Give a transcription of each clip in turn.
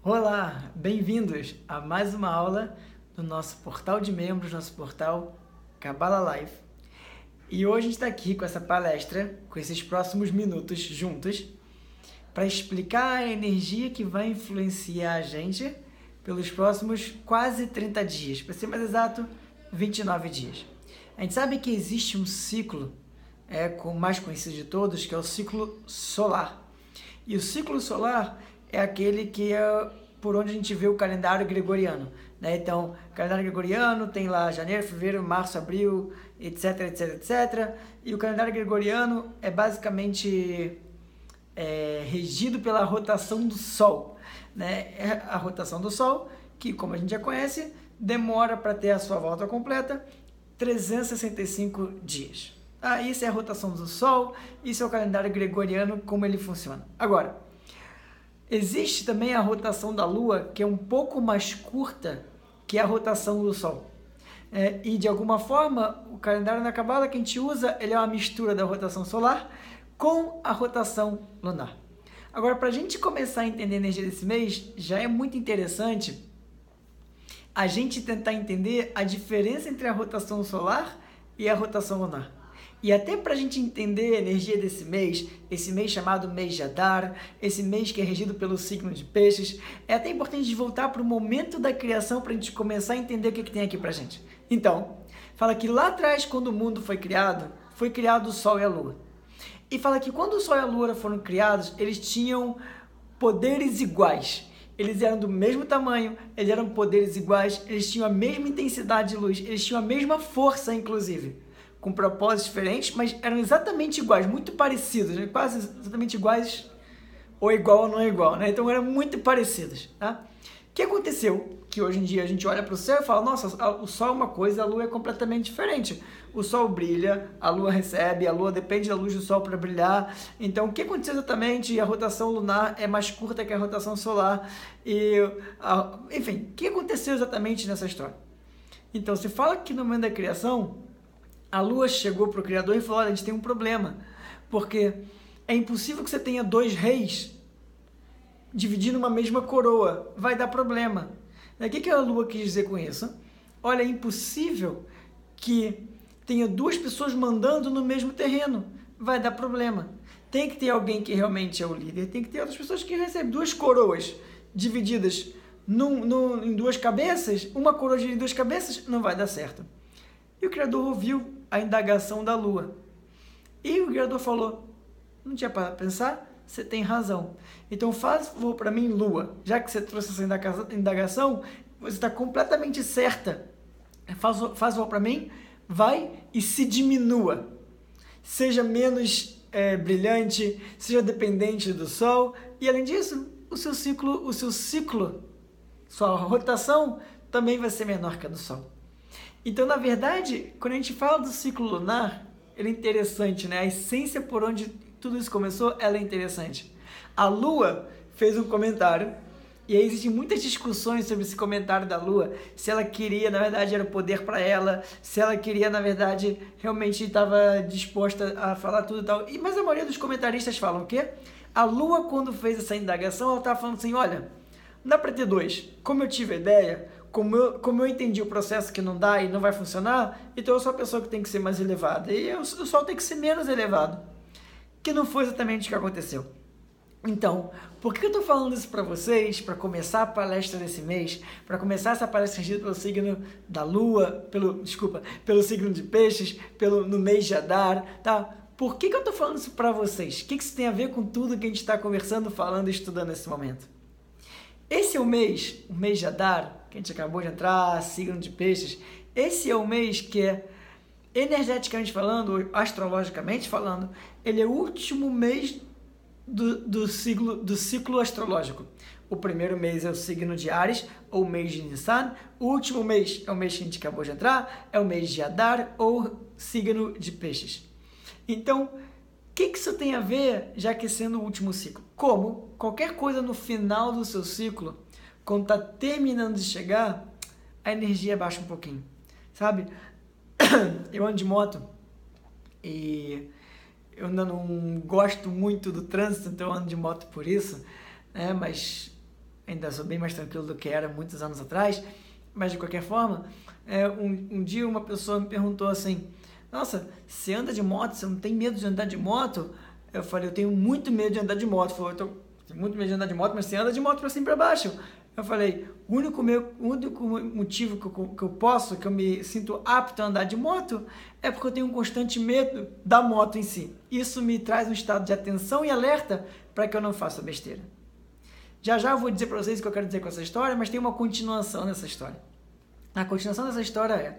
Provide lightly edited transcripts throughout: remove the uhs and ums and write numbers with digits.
Olá, bem-vindos a mais uma aula do nosso portal de membros, nosso portal Kabbalah Life. E hoje a gente está aqui com essa palestra, com esses próximos minutos juntos, para explicar a energia que vai influenciar a gente pelos próximos quase 30 dias, para ser mais exato, 29 dias. A gente sabe que existe um ciclo, o mais conhecido de todos, que é o ciclo solar. E o ciclo solar é aquele que é por onde a gente vê o calendário gregoriano, né? Então, o calendário gregoriano tem lá janeiro, fevereiro, março, abril, etc, etc, etc. E o calendário gregoriano é basicamente regido pela rotação do Sol, né? É a rotação do Sol, que, como a gente já conhece, demora para ter a sua volta completa 365 dias. Isso é a rotação do Sol, isso é o calendário gregoriano, como ele funciona. Agora, existe também a rotação da Lua, que é um pouco mais curta que a rotação do Sol. E, de alguma forma, o calendário na Kabbalah que a gente usa, ele é uma mistura da rotação solar com a rotação lunar. Agora, para a gente começar a entender a energia desse mês, já é muito interessante a gente tentar entender a diferença entre a rotação solar e a rotação lunar. E até para a gente entender a energia desse mês, esse mês chamado mês de Adar, esse mês que é regido pelo signo de Peixes, é até importante voltar para o momento da criação para a gente começar a entender o que tem aqui para a gente. Então, fala que lá atrás, quando o mundo foi criado o Sol e a Lua. E fala que quando o Sol e a Lua foram criados, eles tinham poderes iguais. Eles eram do mesmo tamanho, eles eram poderes iguais, eles tinham a mesma intensidade de luz, eles tinham a mesma força, inclusive, com propósitos diferentes, mas eram exatamente iguais, muito parecidos, né? Quase exatamente iguais, ou igual ou não é igual, né? Então eram muito parecidos, tá? O que aconteceu? Que hoje em dia a gente olha para o céu e fala, nossa, o Sol é uma coisa, a Lua é completamente diferente. O Sol brilha, a Lua recebe, a Lua depende da luz do Sol para brilhar. Então, o que aconteceu exatamente? A rotação lunar é mais curta que a rotação solar. Enfim, o que aconteceu exatamente nessa história? Então, se fala que no momento da criação, a Lua chegou para o Criador e falou, olha, a gente tem um problema, porque é impossível que você tenha dois reis dividindo uma mesma coroa, vai dar problema. O que a Lua quis dizer com isso? Olha, é impossível que tenha duas pessoas mandando no mesmo terreno, vai dar problema. Tem que ter alguém que realmente é o líder, tem que ter outras pessoas que recebem duas coroas divididas em duas cabeças, uma coroa dividida em duas cabeças, não vai dar certo. E o Criador ouviu a indagação da Lua. E o Criador falou, não tinha para pensar? Você tem razão. Então faz favor para mim, Lua, já que você trouxe essa indagação, você está completamente certa. Faz favor para mim, vai e se diminua. Seja menos brilhante, seja dependente do Sol. E além disso, sua rotação também vai ser menor que a do Sol. Então, na verdade, quando a gente fala do ciclo lunar, ele é interessante, né? A essência por onde tudo isso começou, ela é interessante. A Lua fez um comentário, e aí existem muitas discussões sobre esse comentário da Lua, se ela queria, na verdade, era poder para ela, se ela queria, na verdade, realmente estava disposta a falar tudo e tal. Mas a maioria dos comentaristas falam o quê? A Lua, quando fez essa indagação, ela estava falando assim, olha, não dá para ter dois. Como eu tive a ideia, como eu entendi o processo que não dá e não vai funcionar, então eu sou a pessoa que tem que ser mais elevada, e o Sol tem que ser menos elevado. Que não foi exatamente o que aconteceu. Então, por que eu estou falando isso para vocês, para começar a palestra desse mês, para começar essa palestra regida pelo signo da Lua, pelo signo de Peixes, no mês de Adar, tá? Por que eu estou falando isso para vocês? O que isso tem a ver com tudo que a gente está conversando, falando e estudando nesse momento? Esse é o mês de Adar, que a gente acabou de entrar, signo de Peixes, esse é o mês que é, energeticamente falando, astrologicamente falando, ele é o último mês do ciclo astrológico. O primeiro mês é o signo de Áries, ou mês de Nissan. O último mês é o mês que a gente acabou de entrar, é o mês de Adar, ou signo de Peixes. Então, o que isso tem a ver, já que sendo o último ciclo? Como qualquer coisa no final do seu ciclo, quando está terminando de chegar, a energia baixa um pouquinho, sabe? Eu ando de moto e eu ainda não gosto muito do trânsito, então eu ando de moto por isso, né? Mas ainda sou bem mais tranquilo do que era muitos anos atrás, mas de qualquer forma, um dia uma pessoa me perguntou assim, nossa, você anda de moto, você não tem medo de andar de moto? Eu falei, eu tenho muito medo de andar de moto. Ele falou, eu tenho muito medo de andar de moto, mas você anda de moto para cima e para baixo. Eu falei, o único motivo que eu me sinto apto a andar de moto é porque eu tenho um constante medo da moto em si. Isso me traz um estado de atenção e alerta para que eu não faça besteira. Já eu vou dizer para vocês o que eu quero dizer com essa história, mas tem uma continuação nessa história. A continuação dessa história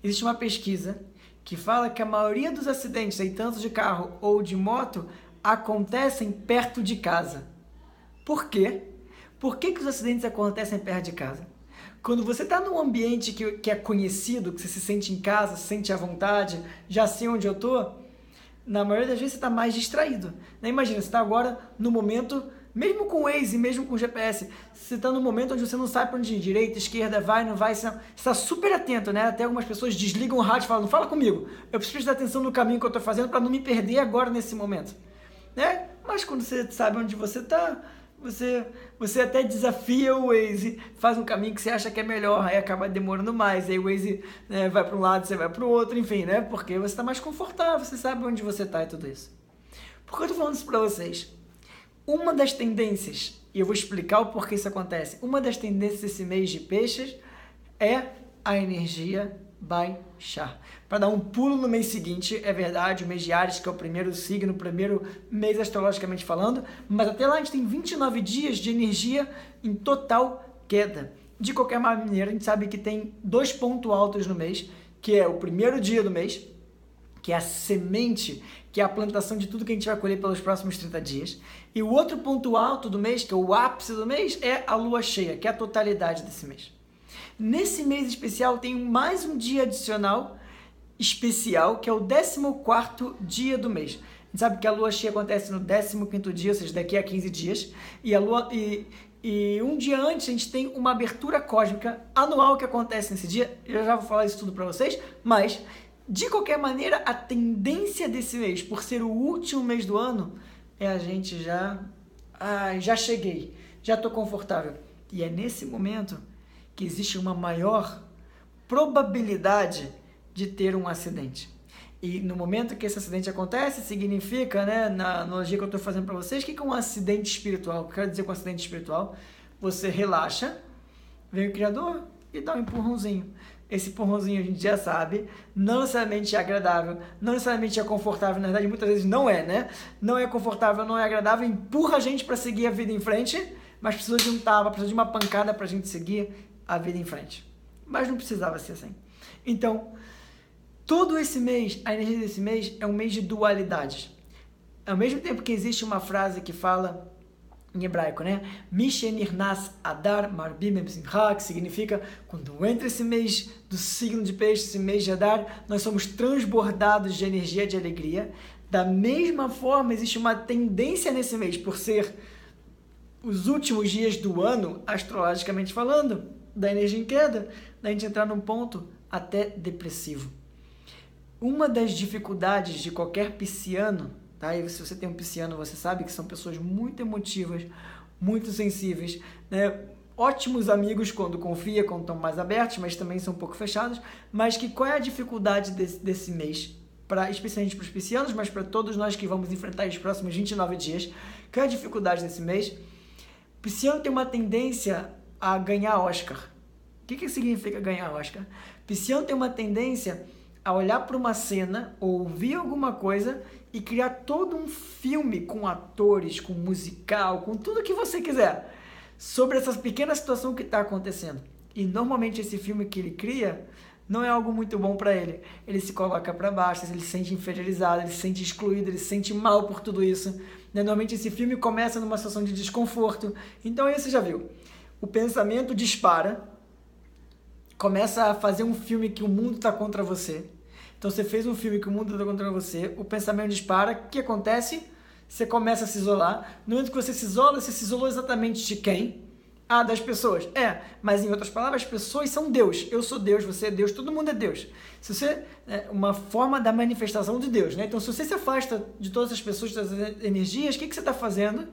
existe uma pesquisa que fala que a maioria dos acidentes, aí, tanto de carro ou de moto, acontecem perto de casa. Por quê? Por que os acidentes acontecem perto de casa? Quando você está num ambiente que é conhecido, que você se sente em casa, se sente à vontade, já sei onde eu estou, na maioria das vezes você está mais distraído. Imagina, você está agora no momento, mesmo com o Waze, mesmo com o GPS, você está num momento onde você não sabe para onde ir, direita, esquerda, vai, não vai, você está super atento, né? Até algumas pessoas desligam o rádio e falam, não fala comigo, eu preciso prestar atenção no caminho que eu estou fazendo para não me perder agora nesse momento. Né? Mas quando você sabe onde você está, você até desafia o Waze, faz um caminho que você acha que é melhor, aí acaba demorando mais, aí o Waze vai para um lado, você vai para o outro, enfim, né? Porque você está mais confortável, você sabe onde você está e tudo isso. Por que eu estou falando isso para vocês? Uma das tendências, e eu vou explicar o porquê isso acontece, uma das tendências desse mês de peixes é a energia baixar. Para dar um pulo no mês seguinte, é verdade, o mês de Áries, que é o primeiro signo, o primeiro mês astrologicamente falando, mas até lá a gente tem 29 dias de energia em total queda. De qualquer maneira, a gente sabe que tem 2 pontos altos no mês, que é o primeiro dia do mês, que é a semente, que é a plantação de tudo que a gente vai colher pelos próximos 30 dias. E o outro ponto alto do mês, que é o ápice do mês, é a lua cheia, que é a totalidade desse mês. Nesse mês especial tem mais um dia adicional especial, que é o 14º dia do mês. A gente sabe que a lua cheia acontece no 15º dia, ou seja, daqui a 15 dias. E um dia antes a gente tem uma abertura cósmica anual que acontece nesse dia. Eu já vou falar isso tudo para vocês, mas de qualquer maneira a tendência desse mês, por ser o último mês do ano, é a gente já cheguei, já estou confortável. E é nesse momento que existe uma maior probabilidade de ter um acidente. E no momento que esse acidente acontece, significa, né, na analogia que eu estou fazendo para vocês, o que é um acidente espiritual? O que eu quero dizer com acidente espiritual? Você relaxa, vem o Criador e dá um empurrãozinho. Esse empurrãozinho a gente já sabe, não necessariamente é agradável, não necessariamente é confortável, na verdade muitas vezes não é, né? Não é confortável, não é agradável, empurra a gente para seguir a vida em frente, mas precisa de um tapa, precisa de uma pancada para a gente seguir a vida em frente. Mas não precisava ser assim. Então, todo esse mês, a energia desse mês é um mês de dualidades. Ao mesmo tempo que existe uma frase que fala em hebraico, né? Mishenirnas Adar Marbim Simcha, que significa quando entra esse mês do signo de peixe, esse mês de Adar, nós somos transbordados de energia, de alegria. Da mesma forma, existe uma tendência nesse mês, por ser os últimos dias do ano, astrologicamente falando, da energia em queda, da gente entrar num ponto até depressivo. Uma das dificuldades de qualquer pisciano, tá? E se você tem um pisciano, você sabe que são pessoas muito emotivas, muito sensíveis, né? Ótimos amigos quando confia, quando estão mais abertos, mas também são um pouco fechados. Mas qual é a dificuldade desse mês? Especialmente para os piscianos, mas para todos nós que vamos enfrentar os próximos 29 dias. Qual é a dificuldade desse mês? O pisciano tem uma tendência a ganhar Oscar. O que significa ganhar Oscar? O pisciano tem uma tendência a olhar para uma cena, ouvir alguma coisa e criar todo um filme com atores, com musical, com tudo que você quiser, sobre essa pequena situação que está acontecendo. E normalmente esse filme que ele cria não é algo muito bom para ele. Ele se coloca para baixo, ele se sente inferiorizado, ele se sente excluído, ele se sente mal por tudo isso. Normalmente esse filme começa numa situação de desconforto. Então aí você já viu. O pensamento dispara, começa a fazer um filme que o mundo está contra você. Então você fez um filme que o mundo está contra você, o pensamento dispara, o que acontece? Você começa a se isolar. No momento que você se isola, você se isolou exatamente de quem? Das pessoas. Mas em outras palavras, as pessoas são Deus. Eu sou Deus, você é Deus, todo mundo é Deus. Se você uma forma da manifestação de Deus, né? Então se você se afasta de todas as pessoas, de todas as energias, o que você está fazendo?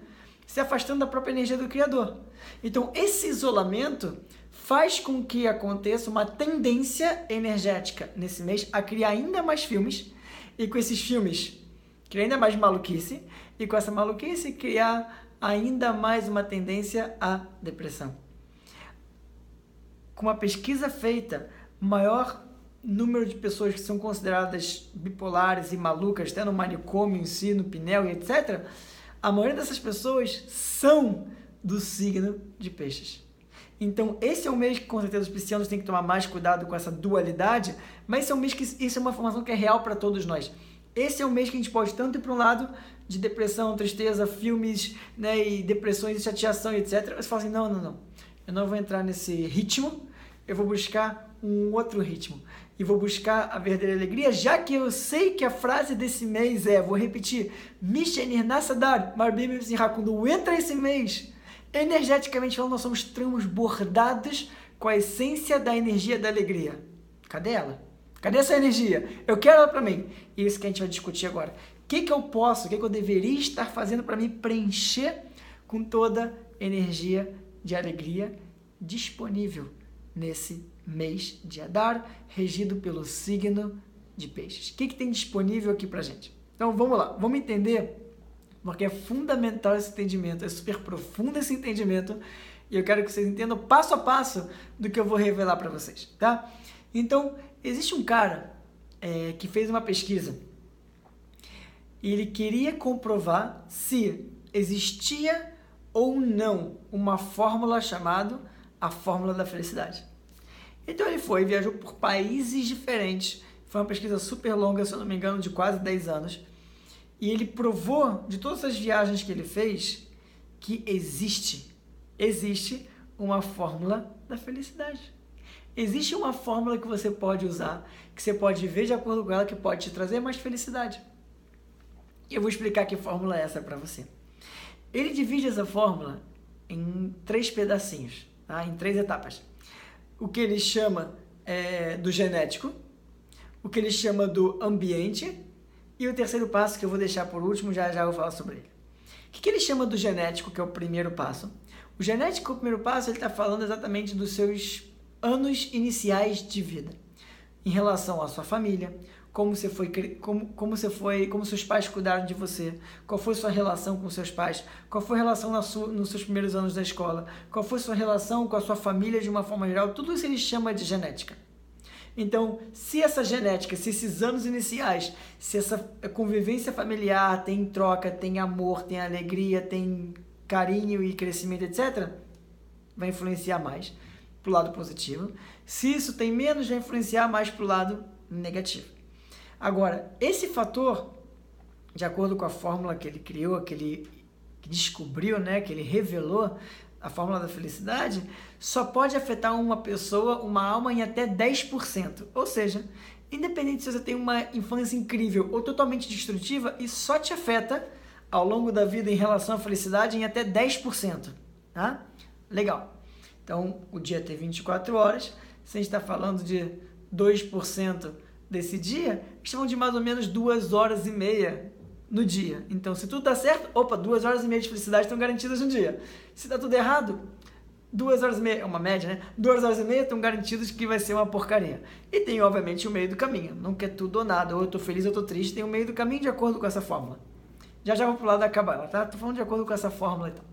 se afastando da própria energia do Criador. Então, esse isolamento faz com que aconteça uma tendência energética nesse mês a criar ainda mais filmes, e com esses filmes criar ainda mais maluquice, e com essa maluquice criar ainda mais uma tendência à depressão. Com uma pesquisa feita, o maior número de pessoas que são consideradas bipolares e malucas, até no manicômio em si, no Pinel e etc., a maioria dessas pessoas são do signo de Peixes. Então, esse é um mês que, com certeza, os piscianos têm que tomar mais cuidado com essa dualidade, mas esse é um mês que isso é uma informação que é real para todos nós. Esse é um mês que a gente pode tanto ir para um lado de depressão, tristeza, filmes, né, e depressões, chateação, etc. Você fala assim, não, eu não vou entrar nesse ritmo, eu vou buscar um outro ritmo. E vou buscar a verdadeira alegria, já que eu sei que a frase desse mês vou repetir, Mishenir Nasadar, Marbim quando entra esse mês, energeticamente falando, nós somos transbordados com a essência da energia da alegria. Cadê ela? Cadê essa energia? Eu quero ela para mim. E isso que a gente vai discutir agora. O que eu posso, o que eu deveria estar fazendo para me preencher com toda a energia de alegria disponível nesse mês de Adar, regido pelo signo de Peixes. O que tem disponível aqui pra gente? Então vamos lá, vamos entender, porque é fundamental esse entendimento, é super profundo esse entendimento, e eu quero que vocês entendam passo a passo do que eu vou revelar para vocês, tá? Então, existe um cara que fez uma pesquisa, e ele queria comprovar se existia ou não uma fórmula chamada a fórmula da felicidade. Então ele viajou por países diferentes, foi uma pesquisa super longa, se eu não me engano, de quase 10 anos, e ele provou, de todas as viagens que ele fez, que existe uma fórmula da felicidade. Existe uma fórmula que você pode usar, que você pode viver de acordo com ela, que pode te trazer mais felicidade. E eu vou explicar que fórmula é essa para você. Ele divide essa fórmula em 3 pedacinhos, tá? Em 3 etapas. O que ele chama do genético, o que ele chama do ambiente e o terceiro passo, que eu vou deixar por último, já eu vou falar sobre ele. O que ele chama do genético, que é o primeiro passo? O genético, o primeiro passo, ele está falando exatamente dos seus anos iniciais de vida, em relação à sua família, como seus pais cuidaram de você, qual foi sua relação com seus pais, qual foi a relação nos seus primeiros anos da escola, qual foi sua relação com a sua família de uma forma geral, tudo isso ele chama de genética. Então, se essa genética, se esses anos iniciais, se essa convivência familiar tem troca, tem amor, tem alegria, tem carinho e crescimento, etc., vai influenciar mais para o lado positivo. Se isso tem menos, vai influenciar mais para o lado negativo. Agora, esse fator, de acordo com a fórmula que ele criou, que ele descobriu, né, que ele revelou, a fórmula da felicidade, só pode afetar uma pessoa, uma alma, em até 10%. Ou seja, independente se você tem uma infância incrível ou totalmente destrutiva, isso só te afeta ao longo da vida em relação à felicidade em até 10%. Tá? Legal. Então, o dia tem 24 horas, se a gente está falando de 2% desse dia, estamos de mais ou menos 2 horas e meia no dia. Então, se tudo dá certo, 2 horas e meia de felicidade estão garantidas no dia. Se dá tudo errado, 2 horas e meia, é uma média, né? 2 horas e meia estão garantidas que vai ser uma porcaria. E tem, obviamente, o meio do caminho. Nunca é tudo ou nada, ou eu estou feliz ou eu estou triste, tem o meio do caminho de acordo com essa fórmula. Já vou pro lado da cabala, tá? Tô falando de acordo com essa fórmula e tal.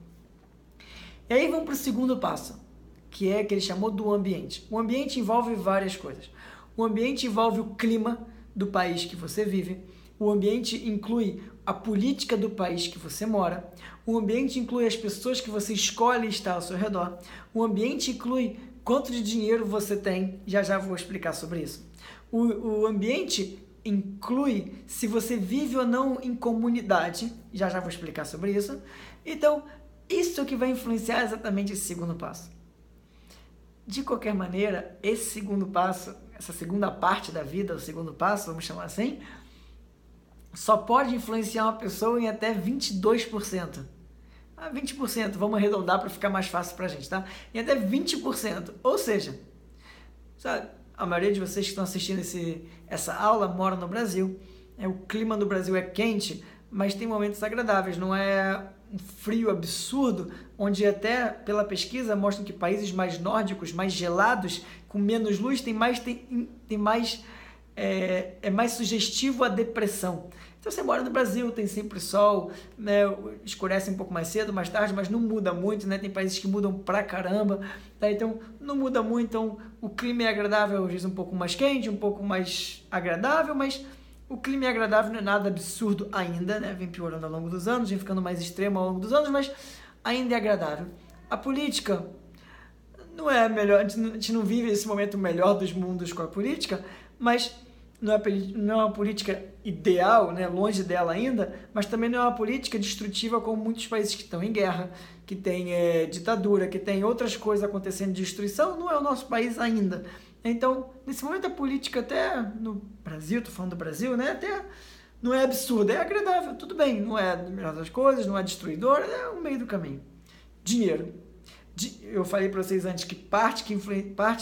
E aí vamos pro segundo passo, que ele chamou do ambiente. O ambiente envolve várias coisas. O ambiente envolve o clima do país que você vive. O ambiente inclui a política do país que você mora. O ambiente inclui as pessoas que você escolhe estar ao seu redor. O ambiente inclui quanto de dinheiro você tem. Já vou explicar sobre isso. O ambiente inclui se você vive ou não em comunidade. Já vou explicar sobre isso. Então, isso é o que vai influenciar exatamente esse segundo passo. De qualquer maneira, esse segundo passo, essa segunda parte da vida, o segundo passo, vamos chamar assim, só pode influenciar uma pessoa em até 22%. 20%, vamos arredondar para ficar mais fácil para a gente, tá? Em até 20%. Ou seja, sabe, a maioria de vocês que estão assistindo essa aula moram no Brasil. O clima no Brasil é quente, mas tem momentos agradáveis. Não é um frio absurdo, onde até pela pesquisa mostram que países mais nórdicos, mais gelados, com menos luz, é mais sugestivo à depressão. Então você mora no Brasil, tem sempre sol, né, escurece um pouco mais cedo, mais tarde, mas não muda muito, né? Tem países que mudam pra caramba, tá? Então não muda muito, então o clima é agradável, às vezes um pouco mais quente, um pouco mais agradável, mas o clima é agradável, não é nada absurdo ainda, né? Vem piorando ao longo dos anos, vem ficando mais extremo ao longo dos anos, mas ainda é agradável. A política não é melhor, a gente não vive esse momento melhor dos mundos com a política, mas não é uma política ideal, né? Longe dela ainda, mas também não é uma política destrutiva como muitos países que estão em guerra, que tem ditadura, que tem outras coisas acontecendo de destruição, não é o nosso país ainda. Então, nesse momento a política até no Brasil, tô falando do Brasil, né? Até não é absurda, é agradável, tudo bem, não é a melhor das coisas, não é destruidor, é o meio do caminho. Dinheiro. Eu falei para vocês antes que parte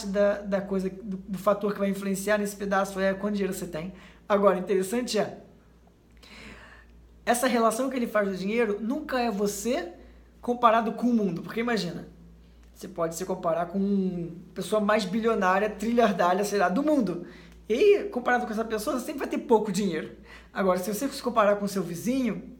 da coisa, do fator que vai influenciar nesse pedaço é quanto dinheiro você tem. Agora, interessante essa relação que ele faz do dinheiro nunca é você comparado com o mundo, porque imagina, você pode se comparar com uma pessoa mais bilionária, trilhardária, sei lá, do mundo. E comparado com essa pessoa, você sempre vai ter pouco dinheiro. Agora, se você se comparar com o seu vizinho,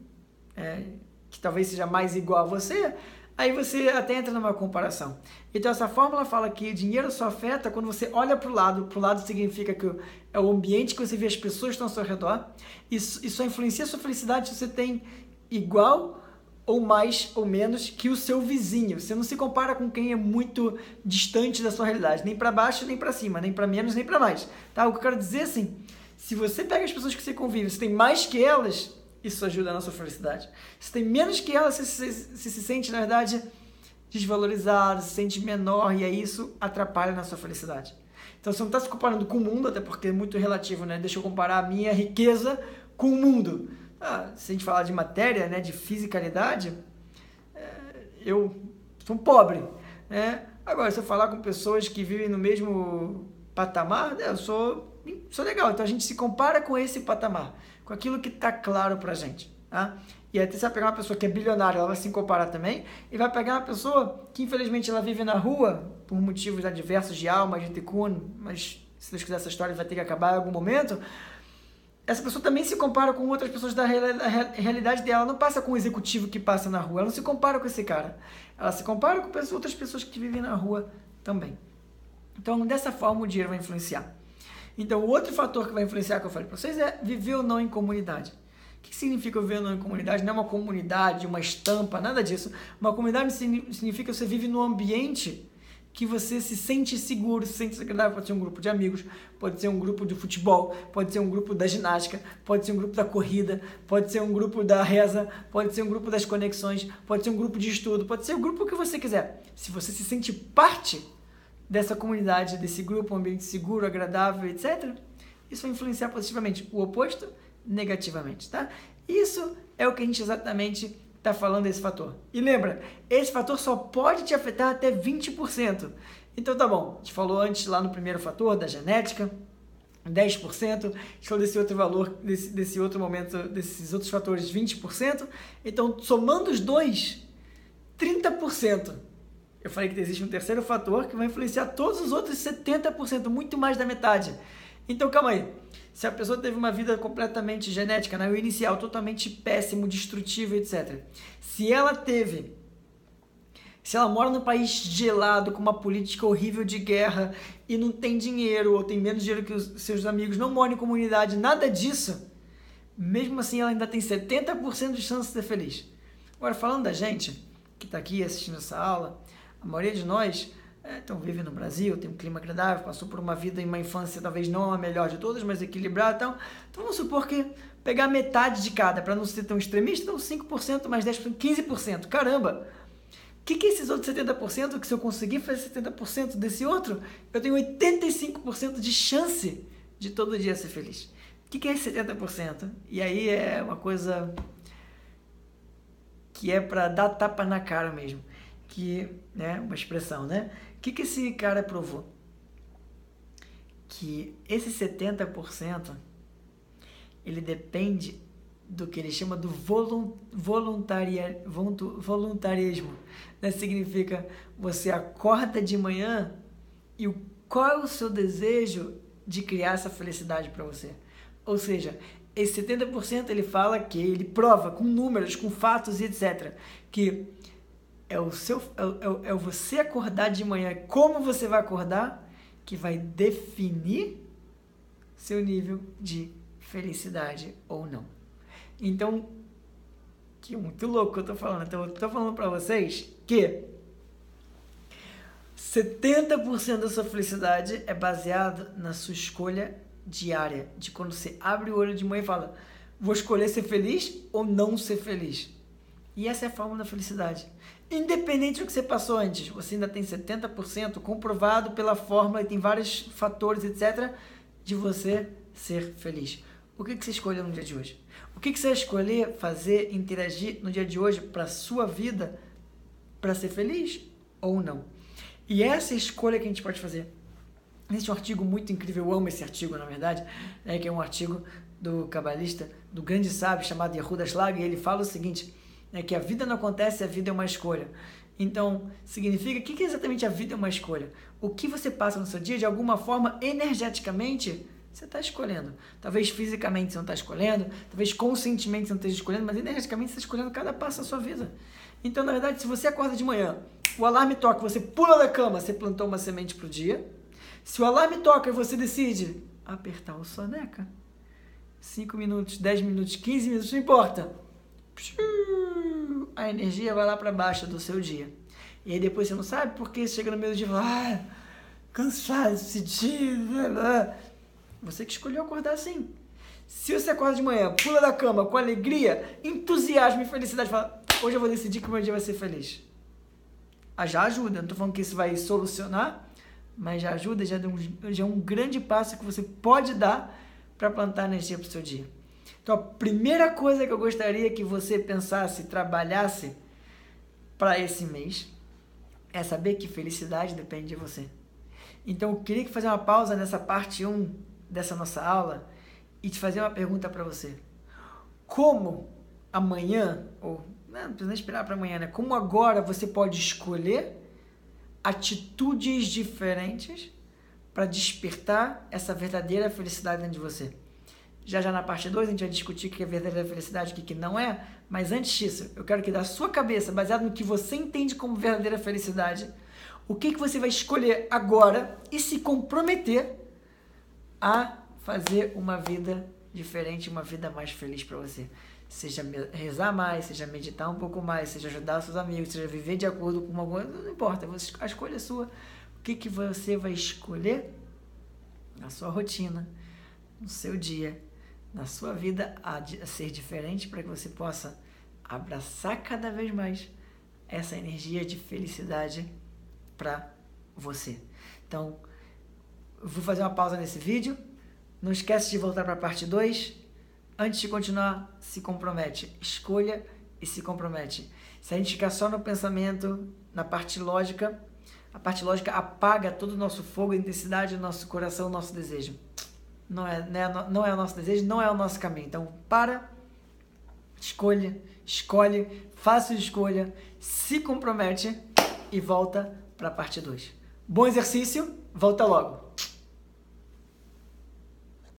que talvez seja mais igual a você, aí você até entra numa comparação. Então essa fórmula fala que dinheiro só afeta quando você olha para o lado. Para o lado significa que é o ambiente que você vê, as pessoas que estão ao seu redor. Isso só influencia a sua felicidade se você tem igual ou mais ou menos que o seu vizinho. Você não se compara com quem é muito distante da sua realidade. Nem para baixo, nem para cima. Nem para menos, nem para mais. Tá? O que eu quero dizer assim, se você pega as pessoas que você convive, você tem mais que elas, isso ajuda na sua felicidade. Se tem menos que ela, você se sente, na verdade, desvalorizado, se sente menor, e aí isso atrapalha na sua felicidade. Então você não está se comparando com o mundo, até porque é muito relativo, né? Deixa eu comparar a minha riqueza com o mundo. Se a gente falar de matéria, né, de fisicalidade, eu sou pobre, né? Agora, se eu falar com pessoas que vivem no mesmo patamar, né, eu sou legal. Então a gente se compara com esse patamar, com aquilo que está claro pra gente, tá? E aí você vai pegar uma pessoa que é bilionária, ela vai se comparar também, e vai pegar uma pessoa que infelizmente ela vive na rua, por motivos diversos de alma, de tikkun, mas se Deus quiser essa história vai ter que acabar em algum momento. Essa pessoa também se compara com outras pessoas da realidade dela, ela não passa com o executivo que passa na rua, ela não se compara com esse cara, ela se compara com outras pessoas que vivem na rua também. Então dessa forma o dinheiro vai influenciar. Então, o outro fator que vai influenciar, que eu falei para vocês, é viver ou não em comunidade. O que significa viver ou não em comunidade? Não é uma comunidade, uma estampa, nada disso. Uma comunidade significa que você vive num ambiente que você se sente seguro, se sente agradável. Pode ser um grupo de amigos, pode ser um grupo de futebol, pode ser um grupo da ginástica, pode ser um grupo da corrida, pode ser um grupo da reza, pode ser um grupo das conexões, pode ser um grupo de estudo, pode ser o grupo que você quiser. Se você se sente parte dessa comunidade, desse grupo, um ambiente seguro, agradável, etc., isso vai influenciar positivamente. O oposto, negativamente, tá? Isso é o que a gente exatamente está falando desse fator. E lembra, esse fator só pode te afetar até 20%. Então tá bom, a gente falou antes lá no primeiro fator, da genética, 10%, a gente falou desse outro valor, desse outro momento, desses outros fatores, 20%. Então, somando os dois, 30%. Eu falei que existe um terceiro fator que vai influenciar todos os outros 70%, muito mais da metade. Então, calma aí. Se a pessoa teve uma vida completamente genética, né, o inicial, totalmente péssimo, destrutivo, etc. Se ela mora num país gelado, com uma política horrível de guerra e não tem dinheiro, ou tem menos dinheiro que os seus amigos, não mora em comunidade, nada disso, mesmo assim ela ainda tem 70% de chance de ser feliz. Agora, falando da gente que está aqui assistindo essa aula, a maioria de nós vive no Brasil, tem um clima agradável, passou por uma vida em uma infância talvez não a melhor de todas, mas equilibrada. Então vamos supor que pegar metade de cada, para não ser tão extremista, então 5% mais 10%, 15%. Caramba! O que é esses outros 70%? Que se eu conseguir fazer 70% desse outro, eu tenho 85% de chance de todo dia ser feliz. O que é esse 70%? E aí é uma coisa que é para dar tapa na cara mesmo. Que, né, uma expressão, né? O que esse cara provou? Que esse 70%, ele depende do que ele chama do voluntarismo. Né? Significa você acorda de manhã e qual é o seu desejo de criar essa felicidade para você? Ou seja, esse 70% ele fala que ele prova com números, com fatos e etc. Que é você acordar de manhã, como você vai acordar, que vai definir seu nível de felicidade ou não. Então, que muito louco que eu tô falando. Então, eu tô falando para vocês que 70% da sua felicidade é baseado na sua escolha diária, de quando você abre o olho de manhã e fala, vou escolher ser feliz ou não ser feliz. E essa é a fórmula da felicidade. Independente do que você passou antes, você ainda tem 70% comprovado pela fórmula e tem vários fatores, etc., de você ser feliz. O que você escolheu no dia de hoje? O que você vai escolher fazer, interagir no dia de hoje para a sua vida, para ser feliz ou não? E essa é a escolha que a gente pode fazer. Existe um artigo muito incrível, eu amo esse artigo, na verdade, que é um artigo do cabalista, do grande sábio chamado Yehuda Shlag, e ele fala o seguinte, que a vida não acontece, a vida é uma escolha. Então, significa, o que é exatamente a vida é uma escolha? O que você passa no seu dia, de alguma forma, energeticamente, você está escolhendo. Talvez fisicamente você não está escolhendo, talvez conscientemente você não esteja escolhendo, mas energeticamente você está escolhendo cada passo da sua vida. Então, na verdade, se você acorda de manhã, o alarme toca, você pula da cama, você plantou uma semente para o dia. Se o alarme toca e você decide apertar o soneca, 5 minutos, 10 minutos, 15 minutos, não importa. A energia vai lá para baixo do seu dia. E aí depois você não sabe porque chega no meio do dia e fala, cansado esse dia. Você que escolheu acordar assim. Se você acorda de manhã, pula da cama com alegria, entusiasmo e felicidade, fala, hoje eu vou decidir que o meu dia vai ser feliz. Já ajuda, não estou falando que isso vai solucionar, mas já ajuda, já é um grande passo que você pode dar para plantar energia para o seu dia. Então, a primeira coisa que eu gostaria que você pensasse, trabalhasse para esse mês, é saber que felicidade depende de você. Então, eu queria fazer uma pausa nessa parte 1 dessa nossa aula e te fazer uma pergunta para você. Como amanhã, ou não precisa nem esperar para amanhã, né? Como agora você pode escolher atitudes diferentes para despertar essa verdadeira felicidade dentro de você? Já na parte 2 a gente vai discutir o que é verdadeira felicidade e o que não é, mas antes disso, eu quero que da sua cabeça, baseado no que você entende como verdadeira felicidade, o que você vai escolher agora e se comprometer a fazer uma vida diferente, uma vida mais feliz para você. Seja rezar mais, seja meditar um pouco mais, seja ajudar seus amigos, seja viver de acordo com alguma coisa, não importa, a escolha é sua. O que você vai escolher na sua rotina, no seu dia, na sua vida a ser diferente para que você possa abraçar cada vez mais essa energia de felicidade para você. Então, eu vou fazer uma pausa nesse vídeo. Não esquece de voltar para a parte 2. Antes de continuar, se compromete. Escolha e se compromete. Se a gente ficar só no pensamento, na parte lógica, a parte lógica apaga todo o nosso fogo, a intensidade do nosso coração, o nosso desejo. Não é o nosso desejo, não é o nosso caminho. Então, escolhe, faça escolha, se compromete e volta para a parte 2. Bom exercício, volta logo!